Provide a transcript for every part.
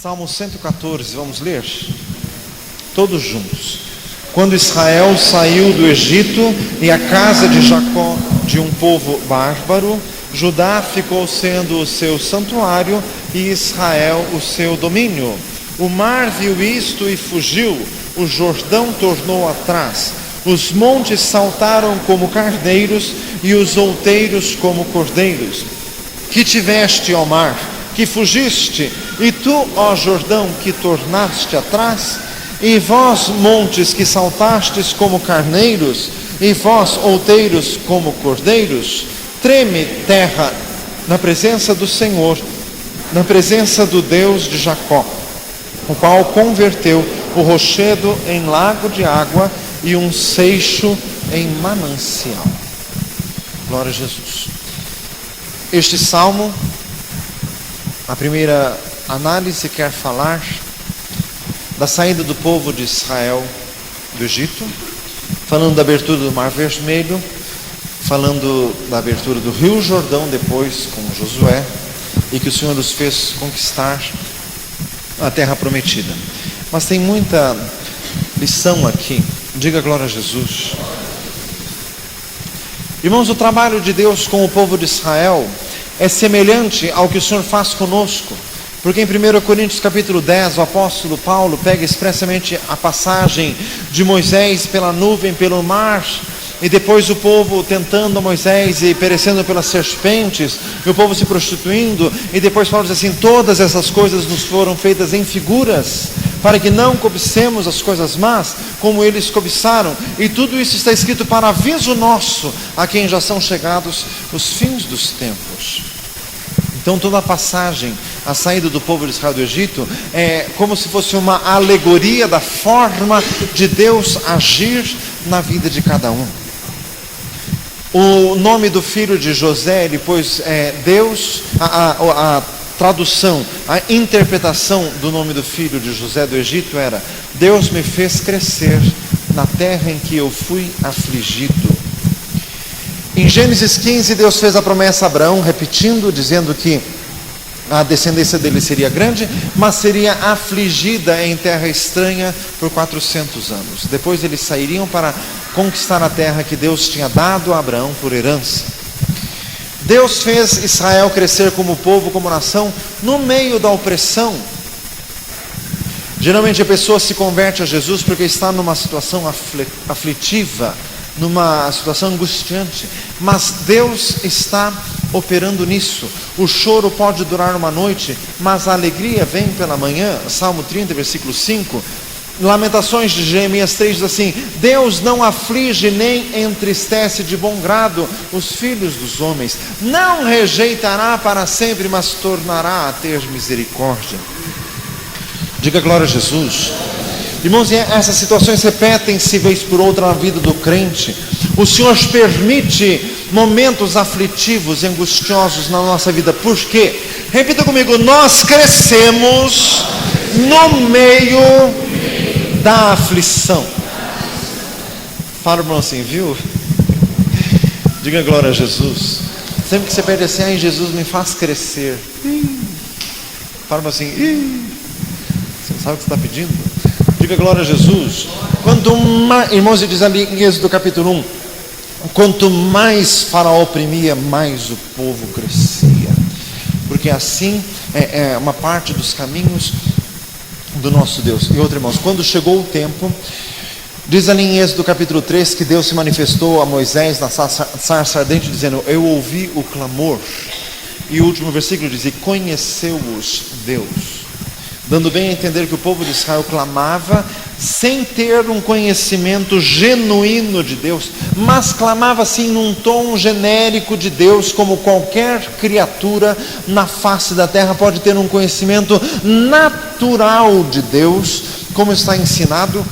Salmo 114, vamos ler? Todos juntos. Quando Israel saiu do Egito e a casa de Jacó de um povo bárbaro, Judá ficou sendo o seu santuário e Israel o seu domínio. O mar viu isto e fugiu, o Jordão tornou atrás. Os montes saltaram como carneiros e os outeiros como cordeiros. Que tiveste, ó mar, que fugiste, e tu, ó Jordão, que tornaste atrás? E vós, montes, que saltastes como carneiros, e vós, outeiros, como cordeiros? Treme, terra, na presença do Senhor, na presença do Deus de Jacó, o qual converteu o rochedo em lago de água e um seixo em manancial. Glória a Jesus. Este salmo, a primeira análise, quer falar da saída do povo de Israel do Egito, falando da abertura do Mar Vermelho, falando da abertura do Rio Jordão depois com Josué, e que o Senhor os fez conquistar a terra prometida. Mas tem muita lição aqui. Diga glória a Jesus. Irmãos, o trabalho de Deus com o povo de Israel é semelhante ao que o Senhor faz conosco, porque em 1 Coríntios capítulo 10, o apóstolo Paulo pega expressamente a passagem de Moisés pela nuvem, pelo mar, e depois o povo tentando Moisés e perecendo pelas serpentes, e o povo se prostituindo, e depois Paulo diz assim: todas essas coisas nos foram feitas em figuras, para que não cobicemos as coisas más, como eles cobiçaram, e tudo isso está escrito para aviso nosso, a quem já são chegados os fins dos tempos. Então toda a passagem, a saída do povo de Israel do Egito, é como se fosse uma alegoria da forma de Deus agir na vida de cada um. O nome do filho de José, depois Deus, a tradução, a interpretação do nome do filho de José do Egito era: Deus me fez crescer na terra em que eu fui afligido. Em Gênesis 15, Deus fez a promessa a Abraão, repetindo, dizendo que a descendência dele seria grande, mas seria afligida em terra estranha por 400 anos. Depois eles sairiam para conquistar a terra que Deus tinha dado a Abraão por herança. Deus fez Israel crescer como povo, como nação, no meio da opressão. Geralmente a pessoa se converte a Jesus porque está numa situação aflitiva, numa situação angustiante, mas Deus está operando nisso. O choro pode durar uma noite, mas a alegria vem pela manhã. Salmo 30, versículo 5. Lamentações de Jeremias 3 diz assim: Deus não aflige nem entristece de bom grado os filhos dos homens, não rejeitará para sempre, mas tornará a ter misericórdia. Diga glória a Jesus. Irmãos, essas situações repetem-se vez por outra na vida do crente. O Senhor permite momentos aflitivos e angustiosos na nossa vida. Por quê? Repita comigo: nós crescemos no meio da aflição. Fala, irmão, assim, viu? Diga glória a Jesus. Sempre que você pede assim: ai, Jesus me faz crescer. Fala, irmão, assim, você não sabe o que você está pedindo? Diga glória a Jesus. Irmãos, ele diz ali em Êxodo capítulo 1, quanto mais Faraó oprimia, mais o povo crescia. Porque assim é uma parte dos caminhos do nosso Deus. E outro, irmãos, quando chegou o tempo, diz ali em Êxodo capítulo 3, que Deus se manifestou a Moisés na sarça ardente, dizendo: eu ouvi o clamor. E o último versículo diz: e conheceu-os Deus. Dando bem a entender que o povo de Israel clamava sem ter um conhecimento genuíno de Deus, mas clamava assim num tom genérico de Deus, como qualquer criatura na face da terra pode ter um conhecimento natural de Deus, como está ensinado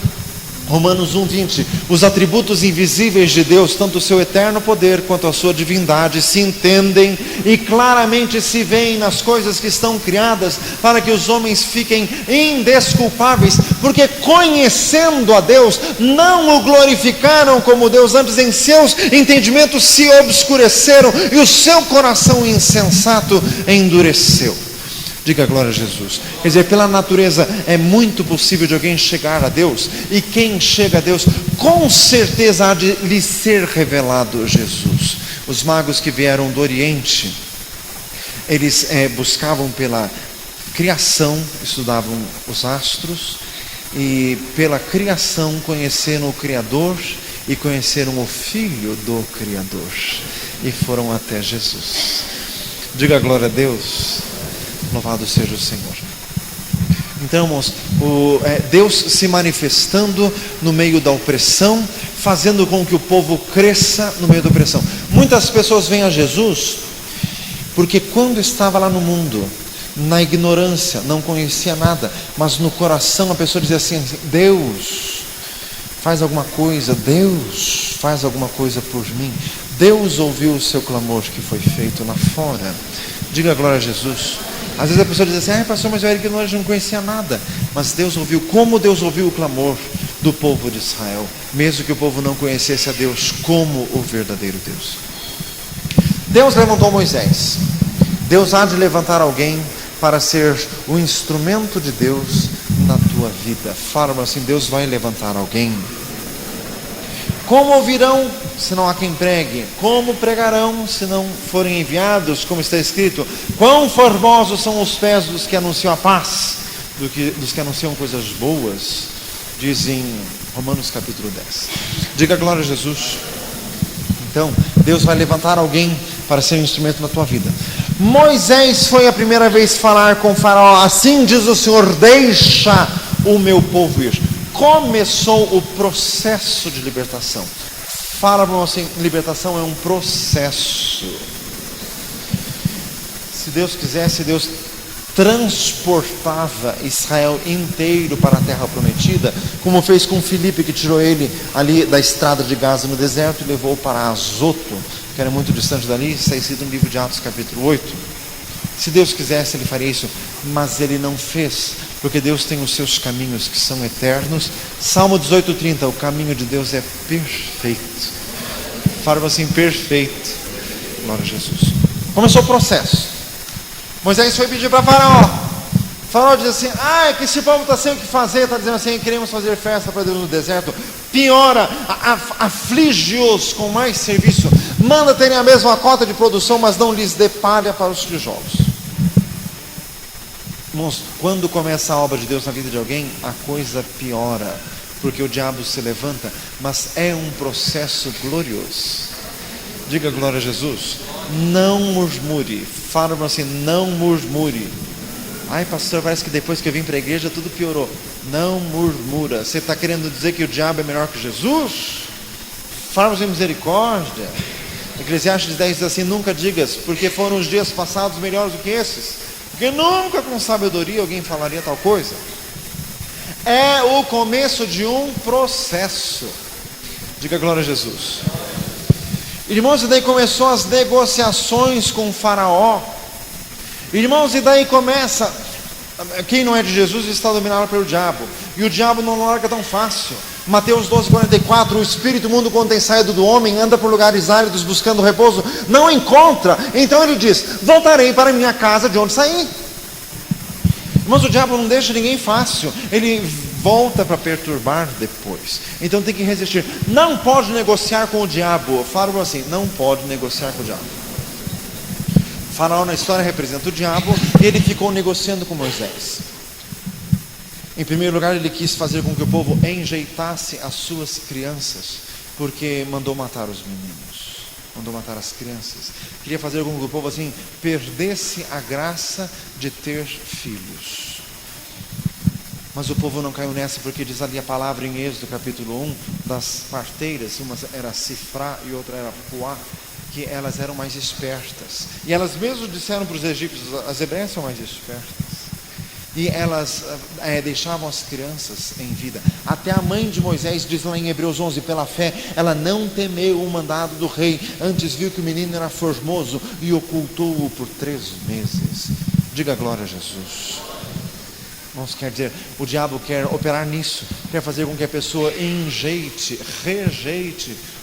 Romanos 1:20, os atributos invisíveis de Deus, tanto o seu eterno poder quanto a sua divindade, se entendem e claramente se veem nas coisas que estão criadas, para que os homens fiquem indesculpáveis, porque conhecendo a Deus, não o glorificaram como Deus, antes em seus entendimentos se obscureceram, e o seu coração insensato endureceu. Diga glória a Jesus. Quer dizer, pela natureza é muito possível de alguém chegar a Deus, e quem chega a Deus, com certeza há de lhe ser revelado Jesus. Os magos que vieram do Oriente, eles buscavam pela criação, estudavam os astros, e pela criação conheceram o Criador e conheceram o Filho do Criador, e foram até Jesus. Diga glória a Deus. Louvado seja o Senhor. Então, irmãos, Deus se manifestando no meio da opressão, fazendo com que o povo cresça no meio da opressão. Muitas pessoas vêm a Jesus porque quando estava lá no mundo, na ignorância, não conhecia nada, mas no coração a pessoa dizia assim: Deus, faz alguma coisa, Deus, faz alguma coisa por mim. Deus ouviu o seu clamor que foi feito lá fora. Diga glória a Jesus. Às vezes a pessoa diz assim: pastor, mas eu era ignorante, não conhecia nada. Mas Deus ouviu, como Deus ouviu o clamor do povo de Israel, mesmo que o povo não conhecesse a Deus como o verdadeiro Deus. Deus levantou Moisés. Deus há de levantar alguém para ser o instrumento de Deus na tua vida. Fala assim: Deus vai levantar alguém. Como ouvirão se não há quem pregue? Como pregarão se não forem enviados? Como está escrito: quão formosos são os pés dos que anunciam a paz, dos que anunciam coisas boas, diz em Romanos capítulo 10. Diga glória a Jesus. Então, Deus vai levantar alguém para ser um instrumento na tua vida. Moisés foi a primeira vez falar com Faraó: assim diz o Senhor, deixa o meu povo ir. Começou o processo de libertação. Fala para nós assim: libertação é um processo. Se Deus quisesse, Deus transportava Israel inteiro para a terra prometida, como fez com Filipe, que tirou ele ali da estrada de Gaza no deserto e levou para Azoto, que era muito distante dali. Está escrito no livro de Atos capítulo 8. Se Deus quisesse, Ele faria isso, mas Ele não fez, porque Deus tem os seus caminhos que são eternos. Salmo 18:30, o caminho de Deus é perfeito. Fala assim: perfeito. Glória a Jesus. Começou o processo. Moisés foi pedir para Faraó. Faraó diz assim: é que esse povo está sem o que fazer, está dizendo assim: queremos fazer festa para Deus no deserto. Piora, aflige-os com mais serviço, manda terem a mesma cota de produção, mas não lhes dê palha para os tijolos. Irmãos, quando começa a obra de Deus na vida de alguém, a coisa piora, porque o diabo se levanta, mas é um processo glorioso. Diga glória a Jesus. Não murmure. Fala assim: não murmure. Ai, pastor, parece que depois que eu vim para a igreja tudo piorou. Não murmura. Você está querendo dizer que o diabo é melhor que Jesus? Fala assim: misericórdia. Eclesiastes 10 diz assim: nunca digas, porque foram os dias passados melhores do que esses. Porque nunca com sabedoria alguém falaria tal coisa. É o começo de um processo. Diga glória a Jesus. Irmãos, e daí começou as negociações com o Faraó. Irmãos, e daí começa. Quem não é de Jesus está dominado pelo diabo. E o diabo não larga tão fácil. Mateus 12:44, o espírito imundo, quando tem saído do homem, anda por lugares áridos buscando repouso, não encontra. Então ele diz: voltarei para minha casa de onde saí. Mas o diabo não deixa ninguém fácil. Ele volta para perturbar depois. Então tem que resistir. Não pode negociar com o diabo. Fala assim: não pode negociar com o diabo. Faraó na história representa o diabo, e ele ficou negociando com Moisés. Em primeiro lugar, ele quis fazer com que o povo enjeitasse as suas crianças, porque mandou matar os meninos, mandou matar as crianças. Queria fazer com que o povo assim perdesse a graça de ter filhos. Mas o povo não caiu nessa, porque diz ali a palavra em Êxodo capítulo 1, das parteiras, uma era Sifrá e outra era Puá, que elas eram mais espertas. E elas mesmo disseram para os egípcios: as hebreias são mais espertas. E elas deixavam as crianças em vida. Até a mãe de Moisés diz lá em Hebreus 11, pela fé, ela não temeu o mandado do rei, antes viu que o menino era formoso e ocultou-o por 3 meses. Diga glória a Jesus. Irmãos, quer dizer, o diabo quer operar nisso, quer fazer com que a pessoa rejeite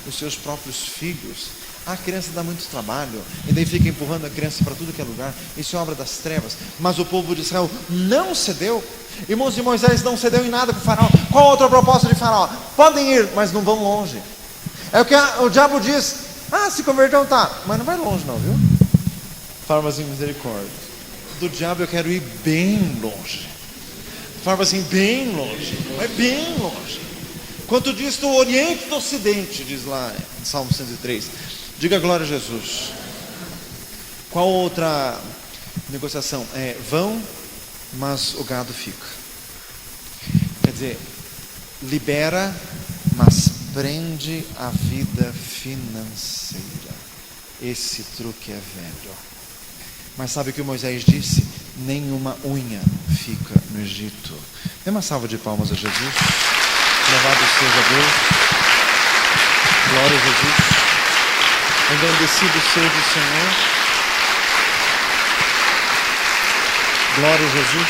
os seus próprios filhos. A criança dá muito trabalho, e daí fica empurrando a criança para tudo que é lugar. Isso é obra das trevas. Mas o povo de Israel não cedeu. Irmãos, e Moisés não cedeu em nada para o faraó. Qual a outra proposta de faraó? Podem ir, mas não vão longe. É o que o diabo diz: se converteu, tá, mas não vai longe não, viu? Fala assim, misericórdia. Do diabo eu quero ir bem longe. Fala assim, bem longe, mas bem longe. Quanto diz do Oriente e do Ocidente, diz lá em Salmo 103. Diga glória a Jesus. Qual outra negociação? Vão, mas o gado fica. Quer dizer, libera, mas prende a vida financeira. Esse truque é velho. Mas sabe o que Moisés disse? Nenhuma unha fica no Egito. Dê uma salva de palmas a Jesus. Louvado seja Deus. Glória a Jesus. Engrandecido seja o Senhor. Glória a Jesus.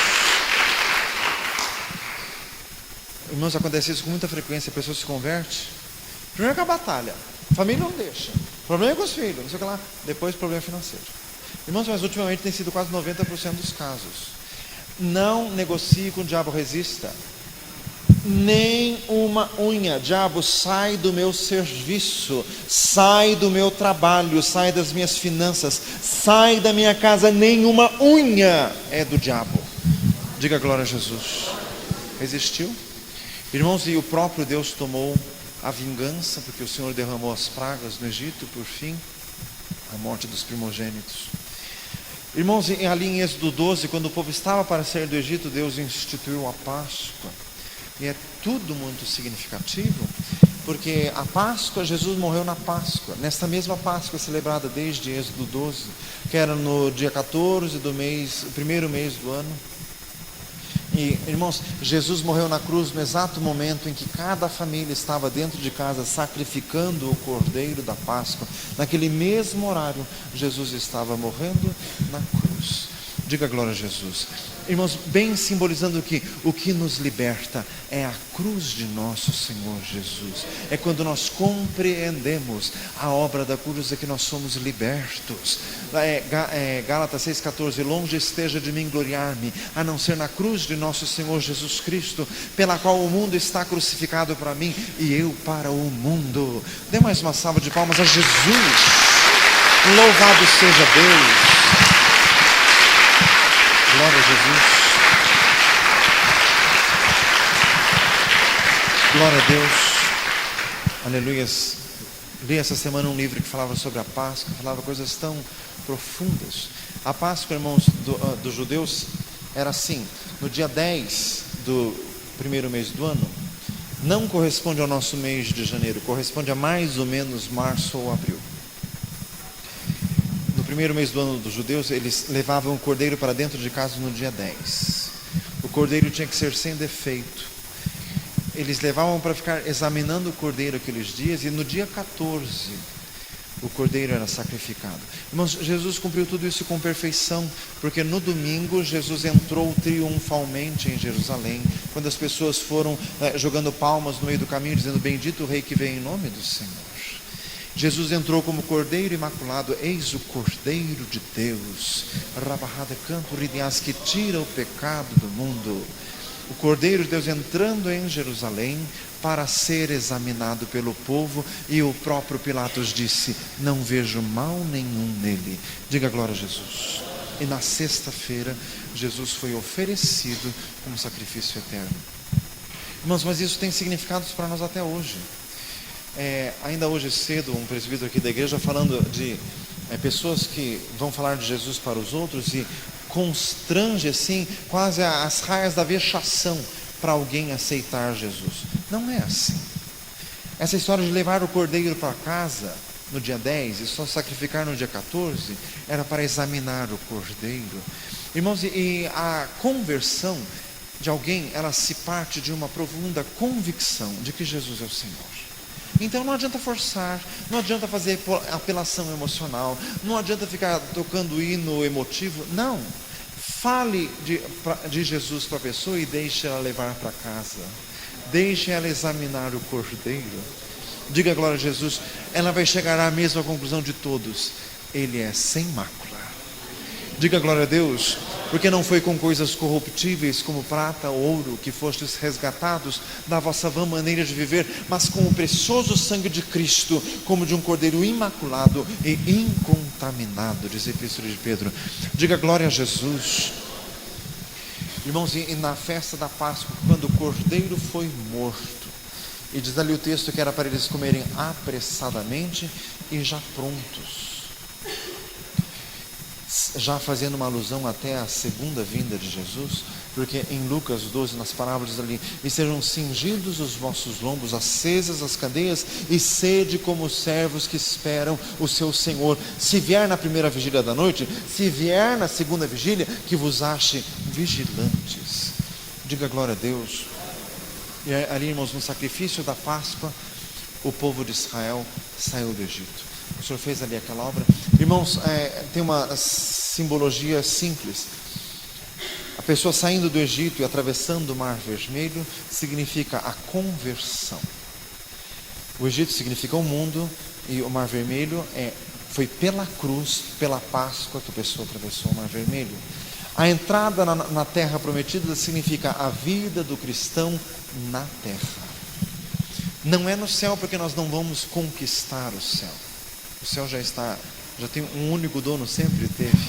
Irmãos, acontece isso com muita frequência. A pessoa se converte. Primeiro com a batalha. A família não deixa. O problema é com os filhos, não sei o que lá. Depois problema financeiro. Irmãos, mas ultimamente tem sido quase 90% dos casos. Não negocie com o diabo, resista. Nem uma unha. Diabo, sai do meu serviço, sai do meu trabalho, sai das minhas finanças, sai da minha casa. Nenhuma unha é do diabo. Diga glória a Jesus. Resistiu. Irmãos, e o próprio Deus tomou a vingança, porque o Senhor derramou as pragas no Egito, por fim, a morte dos primogênitos. Irmãos, ali em Êxodo 12, quando o povo estava para sair do Egito, Deus instituiu a Páscoa. E é tudo muito significativo, porque a Páscoa, Jesus morreu na Páscoa, nesta mesma Páscoa celebrada desde Êxodo 12, que era no dia 14 do mês, o primeiro mês do ano. E, irmãos, Jesus morreu na cruz no exato momento em que cada família estava dentro de casa sacrificando o cordeiro da Páscoa. Naquele mesmo horário, Jesus estava morrendo na cruz. Diga glória a Jesus. Irmãos, bem simbolizando o que nos liberta é a cruz de nosso Senhor Jesus. É quando nós compreendemos a obra da cruz, é que nós somos libertos. Gálatas 6,14: longe esteja de mim gloriar-me, a não ser na cruz de nosso Senhor Jesus Cristo, pela qual o mundo está crucificado para mim e eu para o mundo. Dê mais uma salva de palmas a Jesus. Louvado seja Deus. Glória a Jesus. Glória a Deus. Aleluias. Li essa semana um livro que falava sobre a Páscoa, falava coisas tão profundas. A Páscoa, irmãos, dos judeus era assim: no dia 10 do primeiro mês do ano, não corresponde ao nosso mês de janeiro, corresponde a mais ou menos março ou abril. No primeiro mês do ano dos judeus, eles levavam o cordeiro para dentro de casa no dia 10. O cordeiro tinha que ser sem defeito. Eles levavam para ficar examinando o cordeiro aqueles dias, e no dia 14 o cordeiro era sacrificado. Irmãos, Jesus cumpriu tudo isso com perfeição, porque no domingo Jesus entrou triunfalmente em Jerusalém, quando as pessoas foram jogando palmas no meio do caminho, dizendo: bendito o rei que vem em nome do Senhor. Jesus entrou como cordeiro imaculado. Eis o cordeiro de Deus, Rabarrada Canto Ridias, que tira o pecado do mundo. O cordeiro de Deus entrando em Jerusalém para ser examinado pelo povo, e o próprio Pilatos disse: não vejo mal nenhum nele. Diga glória a Jesus. E na sexta-feira Jesus foi oferecido como sacrifício eterno. Irmãos, mas isso tem significados para nós até hoje. Ainda hoje cedo, um presbítero aqui da igreja falando de pessoas que vão falar de Jesus para os outros e constrange assim, quase as raias da vexação para alguém aceitar Jesus. Não é assim. Essa história de levar o cordeiro para casa no dia 10 e só sacrificar no dia 14 era para examinar o cordeiro. Irmãos, e a conversão de alguém, ela se parte de uma profunda convicção de que Jesus é o Senhor. Então não adianta forçar, não adianta fazer apelação emocional, não adianta ficar tocando hino emotivo. Não, fale de Jesus para a pessoa e deixe ela levar para casa, deixe ela examinar o cordeiro. Diga glória a Jesus. Ela vai chegar à mesma conclusão de todos: Ele é sem mácula. Diga glória a Deus. Porque não foi com coisas corruptíveis como prata ou ouro que fostes resgatados da vossa vã maneira de viver, mas com o precioso sangue de Cristo, como de um cordeiro imaculado e incontaminado, diz a Epístola de Pedro. Diga glória a Jesus. Irmãos, e na festa da Páscoa, quando o cordeiro foi morto, e diz ali o texto que era para eles comerem apressadamente e já prontos, já fazendo uma alusão até à segunda vinda de Jesus, porque em Lucas 12, nas parábolas ali: e sejam cingidos os vossos lombos, acesas as cadeias, e sede como os servos que esperam o seu Senhor, se vier na primeira vigília da noite, se vier na segunda vigília, que vos ache vigilantes. Diga glória a Deus. E ali, irmãos, no sacrifício da Páscoa, o povo de Israel saiu do Egito. O Senhor fez ali aquela obra. Irmãos, tem uma simbologia simples. A pessoa saindo do Egito e atravessando o Mar Vermelho significa a conversão. O Egito significa o mundo, e o Mar Vermelho foi pela cruz, pela Páscoa, que a pessoa atravessou o Mar Vermelho. A entrada na terra prometida significa a vida do cristão na terra. Não é no céu, porque nós não vamos conquistar o céu. O céu já tem um único dono, sempre teve.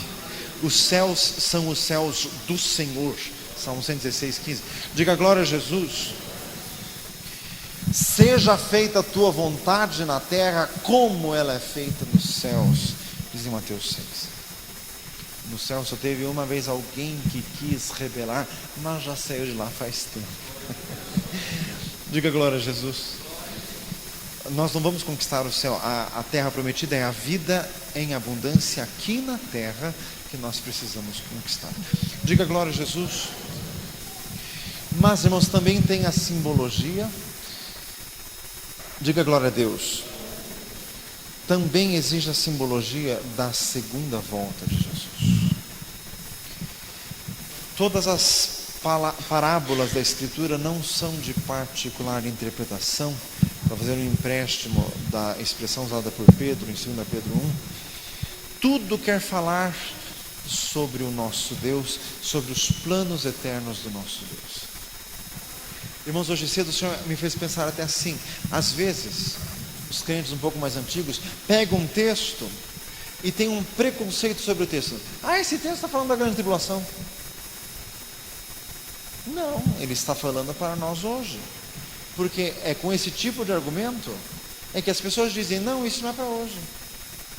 Os céus são os céus do Senhor. Salmo 116, 15. Diga glória a Jesus. Seja feita a tua vontade na terra, como ela é feita nos céus, diz em Mateus 6. No céu só teve uma vez alguém que quis rebelar, mas já saiu de lá faz tempo. Diga glória a Jesus. Nós não vamos conquistar o céu. A terra prometida é a vida em abundância aqui na terra, que nós precisamos conquistar. Diga glória a Jesus. Mas, irmãos, também tem a simbologia. Diga glória a Deus. Também existe a simbologia da segunda volta de Jesus. Todas as parábolas da Escritura não são de particular interpretação, para fazer um empréstimo da expressão usada por Pedro em 2 Pedro 1. Tudo quer falar sobre o nosso Deus, sobre os planos eternos do nosso Deus. Irmãos, hoje cedo o Senhor me fez pensar até assim: às vezes, os crentes um pouco mais antigos pegam um texto e têm um preconceito sobre o texto. Esse texto está falando da grande tribulação. Não, ele está falando para nós hoje. Porque é com esse tipo de argumento é que as pessoas dizem: não, isso não é para hoje.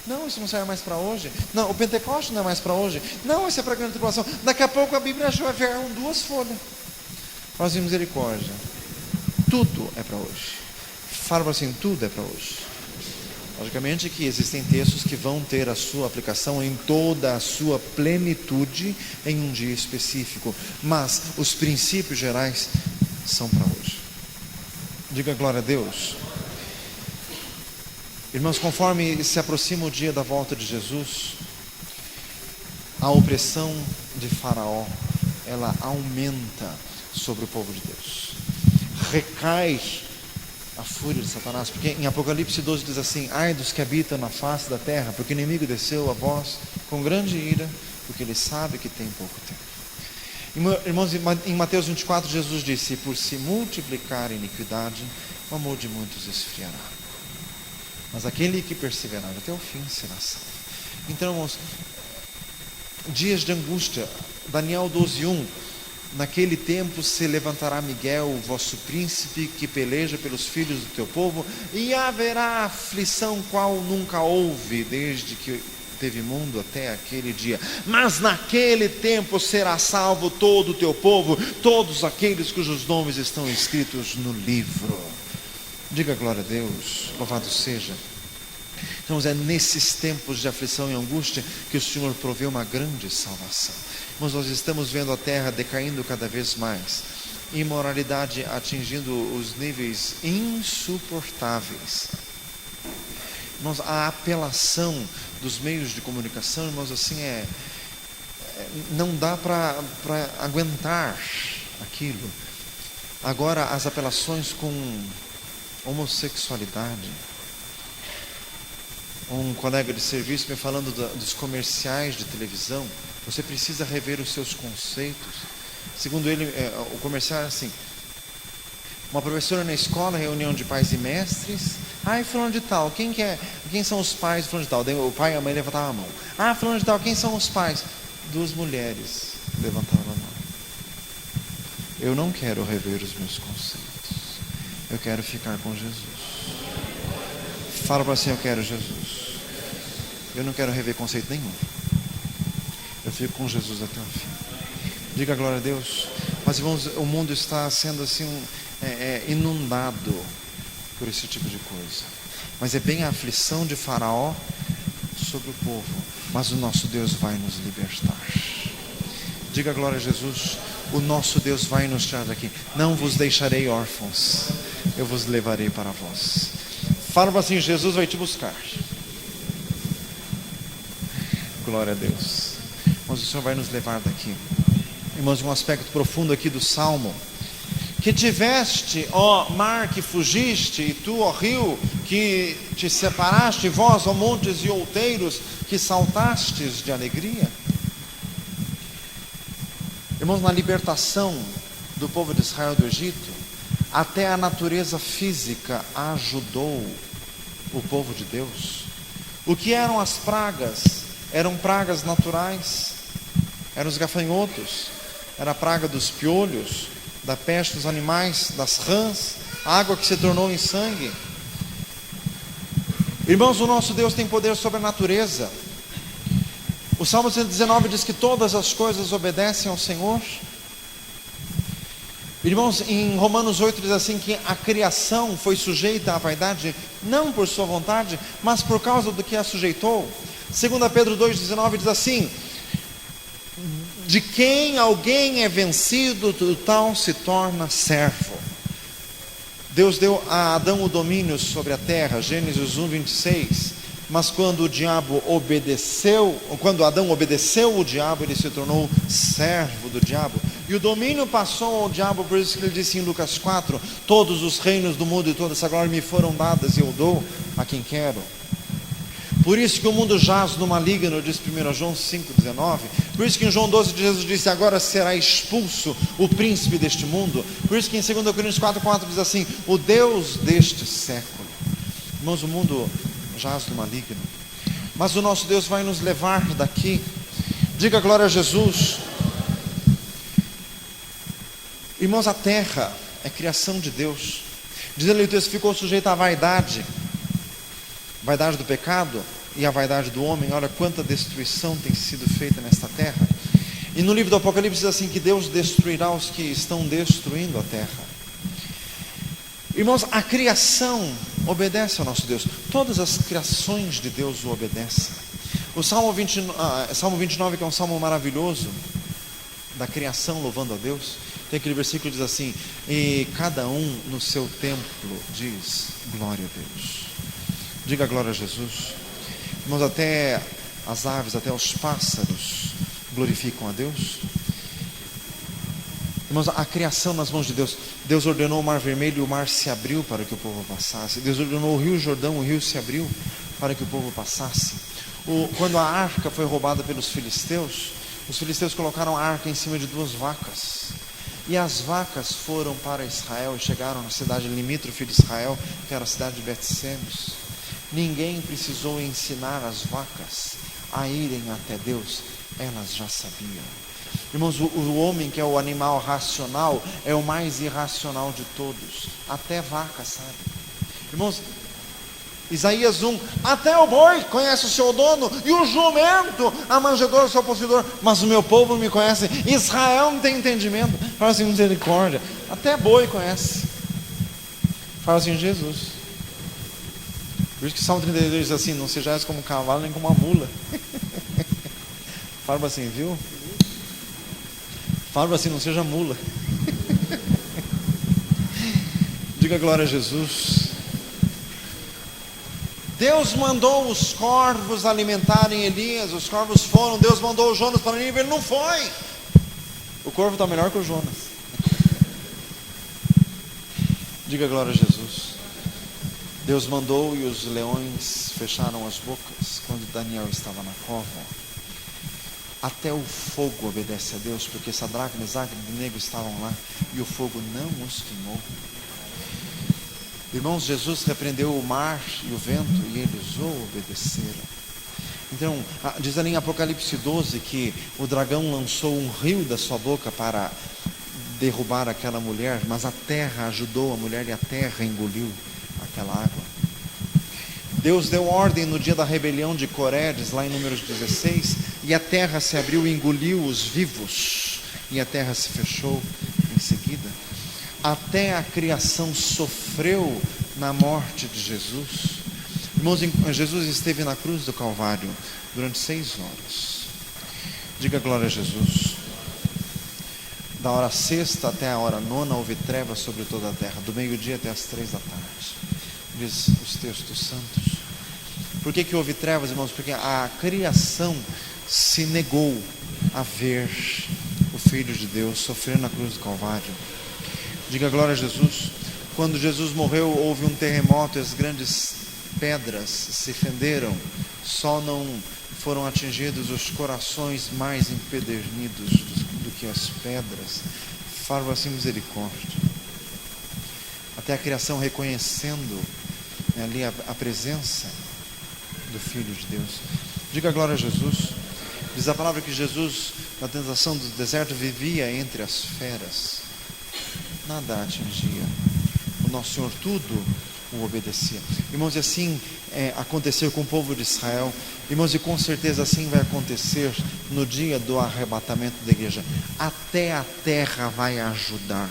Não, isso não serve mais para hoje. Não, o Pentecoste não é mais para hoje. Não, isso é para a grande tribulação. Daqui a pouco a Bíblia já vai ver 2 folhas. Nós de misericórdia. Tudo é para hoje. Fala assim: tudo é para hoje. Logicamente que existem textos que vão ter a sua aplicação em toda a sua plenitude em um dia específico. Mas os princípios gerais são para hoje. Diga glória a Deus. Irmãos, conforme se aproxima o dia da volta de Jesus, a opressão de Faraó, ela aumenta sobre o povo de Deus. Recai a fúria de Satanás, porque em Apocalipse 12 diz assim: ai dos que habitam na face da terra, porque o inimigo desceu a vós com grande ira, porque ele sabe que tem pouco tempo. Irmãos, em Mateus 24, Jesus disse: por se multiplicar a iniquidade, o amor de muitos esfriará, mas aquele que perseverar até o fim será salvo. Então, irmãos, dias de angústia. Daniel 12:1: naquele tempo se levantará Miguel, o vosso príncipe, que peleja pelos filhos do teu povo, e haverá aflição qual nunca houve desde que teve mundo até aquele dia. Mas naquele tempo será salvo todo o teu povo, todos aqueles cujos nomes estão escritos no livro. Diga glória a Deus, louvado seja. Então é nesses tempos de aflição e angústia que o Senhor provê uma grande salvação. Mas nós estamos vendo a terra decaindo cada vez mais, imoralidade atingindo os níveis insuportáveis. Irmãos, a apelação dos meios de comunicação, irmãos, assim não dá para aguentar aquilo. Agora as apelações com homossexualidade. Um colega de serviço me falando dos comerciais de televisão. Você precisa rever os seus conceitos. Segundo ele, o comercial é assim: uma professora na escola, reunião de pais e mestres. Fulano de tal, quem são os pais de fulano de tal? Daí o pai e a mãe levantavam a mão. Fulano de tal, quem são os pais? 2 mulheres levantavam a mão. Eu não quero rever os meus conceitos. Eu quero ficar com Jesus. Fala para assim: eu quero Jesus. Eu não quero rever conceito nenhum. Eu fico com Jesus até o fim. Diga glória a Deus. Mas irmãos, o mundo está sendo assim inundado por esse tipo de coisa. Mas é bem a aflição de Faraó sobre o povo. Mas o nosso Deus vai nos libertar. Diga glória a Jesus. O nosso Deus vai nos tirar daqui. Não vos deixarei órfãos, eu vos levarei para vós. Fala assim: Jesus vai te buscar. Glória a Deus. Mas o Senhor vai nos levar daqui. Irmãos, um aspecto profundo aqui do Salmo: que tiveste, ó mar, que fugiste, e tu, ó rio, que te separaste, vós, ó montes e outeiros, que saltastes de alegria. Irmãos, na libertação do povo de Israel do Egito, até a natureza física ajudou o povo de Deus. O que eram as pragas? Eram pragas naturais, eram os gafanhotos, era a praga dos piolhos, da peste dos animais, das rãs, a água que se tornou em sangue. Irmãos, o nosso Deus tem poder sobre a natureza. O Salmo 119 diz que todas as coisas obedecem ao Senhor. Irmãos, em Romanos 8 diz assim que a criação foi sujeita à vaidade, não por sua vontade, mas por causa do que a sujeitou. 2 Pedro 2,19 diz assim: de quem alguém é vencido, do tal se torna servo. Deus deu a Adão o domínio sobre a terra, Gênesis 1:26. Mas quando Adão obedeceu o diabo, ele se tornou servo do diabo. E o domínio passou ao diabo, por isso que ele disse em Lucas 4: todos os reinos do mundo e toda essa glória me foram dadas, e eu dou a quem quero. Por isso que o mundo jaz no maligno, diz 1 João 5,19. Por isso que em João 12 Jesus disse: agora será expulso o príncipe deste mundo. Por isso que em 2 Coríntios 4,4 diz assim: o Deus deste século. Irmãos, o mundo jaz no maligno, mas o nosso Deus vai nos levar daqui. Diga glória a Jesus. Irmãos, a terra é criação de Deus. Diz ali o texto: ficou sujeita à vaidade do pecado e a vaidade do homem. Olha quanta destruição tem sido feita nesta terra. E no livro do Apocalipse diz assim que Deus destruirá os que estão destruindo a terra. Irmãos, a criação obedece ao nosso Deus. Todas as criações de Deus o obedecem. O Salmo 29, que é um salmo maravilhoso, da criação louvando a Deus, tem aquele versículo que diz assim: e cada um no seu templo diz glória a Deus. Diga glória a Jesus. Irmãos, até as aves, até os pássaros glorificam a Deus. Irmãos, a criação nas mãos de Deus. Deus ordenou o mar vermelho e o mar se abriu para que o povo passasse. Deus ordenou o rio Jordão, o rio se abriu para que o povo passasse. Quando a arca foi roubada pelos filisteus, os filisteus colocaram a arca em cima de 2 vacas. E as vacas foram para Israel e chegaram na cidade limítrofe de Israel, que era a cidade de Bet-Semes. Ninguém precisou ensinar as vacas a irem até Deus, elas já sabiam. Irmãos, o homem, que é o animal racional, é o mais irracional de todos. Até vaca sabe. Irmãos, Isaías 1: até o boi conhece o seu dono, e o jumento a manjedoura o seu possuidor, mas o meu povo não me conhece. Israel não tem entendimento. Fala assim: misericórdia. Até boi conhece. Fala assim: Jesus. Por isso que Salmo 32 diz assim: não sejais como um cavalo nem como uma mula. Fala assim, viu? Fala assim: não seja mula. Diga glória a Jesus. Deus mandou os corvos alimentarem Elias. Os corvos foram. Deus mandou o Jonas para Nínive, ele não foi. O corvo está melhor que o Jonas. Diga glória a Jesus. Deus mandou e os leões fecharam as bocas quando Daniel estava na cova. Até o fogo obedece a Deus, porque Sadraque, Mesaque e Abednego estavam lá e o fogo não os queimou. Irmãos, Jesus repreendeu o mar e o vento e eles o obedeceram. Então, diz ali em Apocalipse 12 que o dragão lançou um rio da sua boca para derrubar aquela mulher, mas a terra ajudou a mulher e a terra engoliu aquela água. Deus deu ordem no dia da rebelião de Coré, diz lá em Números 16, e a terra se abriu e engoliu os vivos, e a terra se fechou em seguida. Até a criação sofreu na morte de Jesus. Irmãos, Jesus esteve na cruz do Calvário durante 6 horas. Diga glória a Jesus. Da hora 6ª até a hora 9ª houve trevas sobre toda a terra, do meio-dia até as 3 da tarde. Diz os textos santos. Por que houve trevas, irmãos? Porque a criação se negou a ver o Filho de Deus sofrer na cruz do Calvário. Diga glória a Jesus. Quando Jesus morreu, houve um terremoto e as grandes pedras se fenderam, só não foram atingidos os corações mais empedernidos do que as pedras. Falo assim, misericórdia. Até a criação reconhecendo ali a presença do Filho de Deus. Diga glória a Jesus. Diz a palavra que Jesus, na tentação do deserto, vivia entre as feras. Nada atingia. O nosso Senhor tudo o obedecia. Irmãos, e assim aconteceu com o povo de Israel. Irmãos, e com certeza assim vai acontecer no dia do arrebatamento da igreja. Até a terra vai ajudar.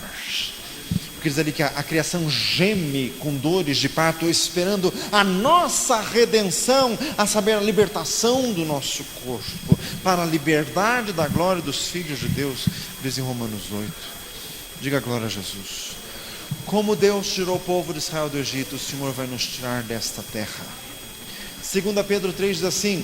Porque diz ali que a criação geme com dores de parto, esperando a nossa redenção, a saber, a libertação do nosso corpo, para a liberdade da glória dos filhos de Deus, diz em Romanos 8. Diga glória a Jesus. Como Deus tirou o povo de Israel do Egito, o Senhor vai nos tirar desta terra. 2 Pedro 3 diz assim: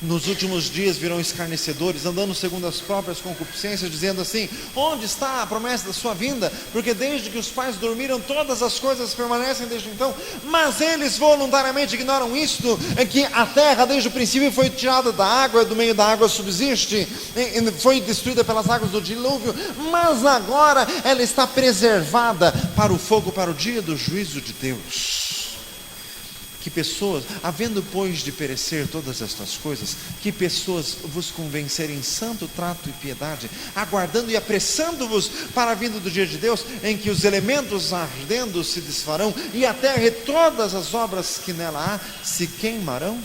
nos últimos dias virão escarnecedores, andando segundo as próprias concupiscências, dizendo assim: onde está a promessa da sua vinda? Porque desde que os pais dormiram, todas as coisas permanecem desde então. Mas eles voluntariamente ignoram isto, que a terra desde o princípio foi tirada da água, do meio da água subsiste, foi destruída pelas águas do dilúvio, mas agora ela está preservada para o fogo, para o dia do juízo de Deus. Que pessoas, havendo pois de perecer todas estas coisas, que pessoas vos convencerem em santo trato e piedade, aguardando e apressando-vos para a vinda do dia de Deus, em que os elementos ardendo se desfarão, e a terra e todas as obras que nela há se queimarão?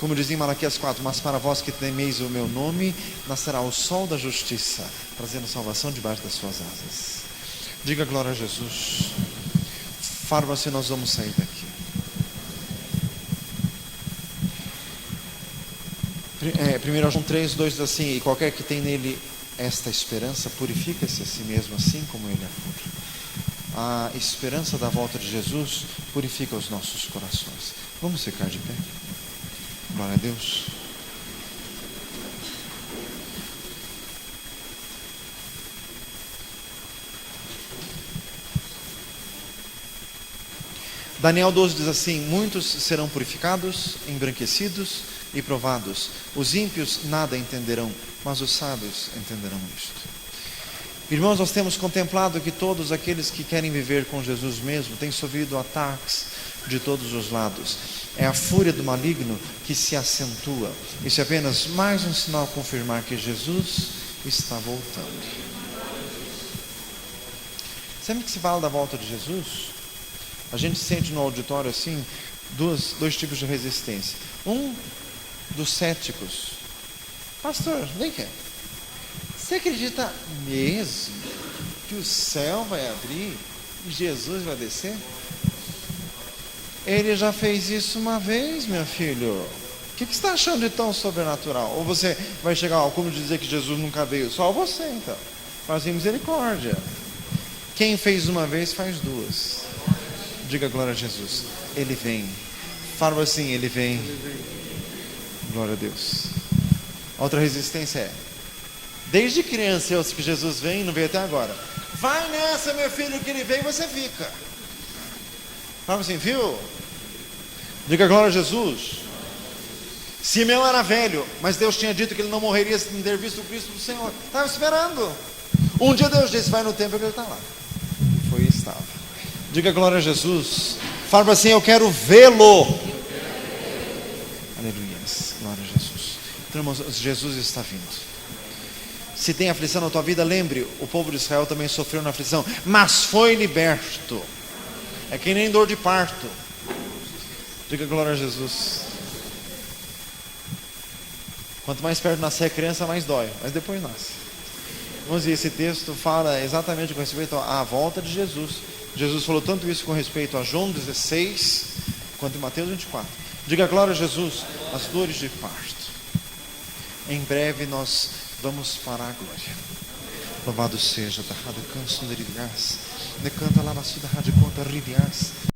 Como diz em Malaquias 4, mas para vós que temeis o meu nome, nascerá o sol da justiça, trazendo salvação debaixo das suas asas. Diga glória a Jesus. Fala assim, nós vamos sair daqui. 1 João 3, 2 diz assim: e qualquer que tem nele esta esperança, purifica-se a si mesmo, assim como ele é puro. A esperança da volta de Jesus purifica os nossos corações. Vamos ficar de pé. Glória a Deus. Daniel 12 diz assim: muitos serão purificados, embranquecidos e provados. Os ímpios nada entenderão, mas os sábios entenderão isto. Irmãos, nós temos contemplado que todos aqueles que querem viver com Jesus mesmo têm sofrido ataques de todos os lados. É a fúria do maligno que se acentua. Isso é apenas mais um sinal a confirmar que Jesus está voltando. Sempre que se fala da volta de Jesus, a gente sente no auditório assim dois tipos de resistência. Um dos céticos: pastor, vem cá, você acredita mesmo que o céu vai abrir e Jesus vai descer? Ele já fez isso uma vez, meu filho. O que você está achando de tão sobrenatural? Ou você vai chegar ao cúmulo de dizer que Jesus nunca veio? Só você então. Fazem misericórdia. Quem fez uma vez faz duas. Diga glória a Jesus. Ele vem. Fala assim: ele vem. Glória a Deus. Outra resistência é: desde criança eu sei que Jesus vem e não veio até agora. Vai nessa, meu filho, que ele vem e você fica. Fala assim, viu? Diga glória a Jesus. Simeão era velho, mas Deus tinha dito que ele não morreria sem ter visto o Cristo do Senhor. Estava esperando. Um dia Deus disse, vai no templo que ele está lá. E foi e estava. Diga glória a Jesus. Fala assim, eu quero vê-lo. Aleluia. Glória a Jesus. Então, irmãos, Jesus está vindo. Se tem aflição na tua vida, lembre, o povo de Israel também sofreu na aflição, mas foi liberto. É que nem dor de parto. Diga glória a Jesus. Quanto mais perto nascer a criança, mais dói, mas depois nasce. Vamos ver, esse texto fala exatamente com respeito à volta de Jesus. Jesus falou tanto isso com respeito a João 16, quanto em Mateus 24. Diga glória a Jesus, as dores de parto. Em breve nós vamos para a glória. Louvado seja, da rádio canso de canta lá na sua rádio conta rivias.